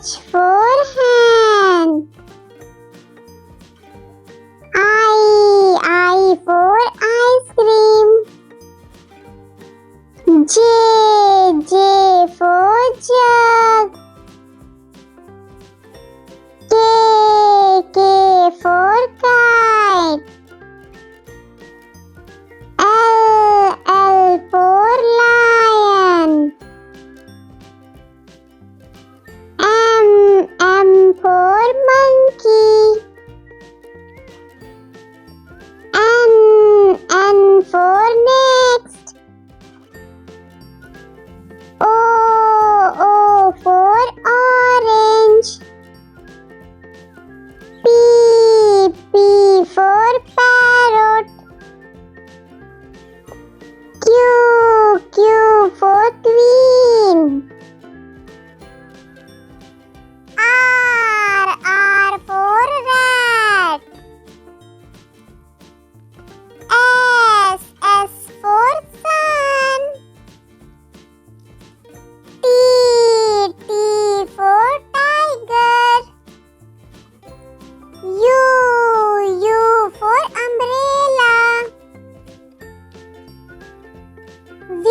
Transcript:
H for hen. I for ice cream. J for jug. K for kite. L for lion. M for monkey. N for next. O for orange. P for parrot. Q for queen. R for rat. S for sun. T for tiger. U for umbrella. V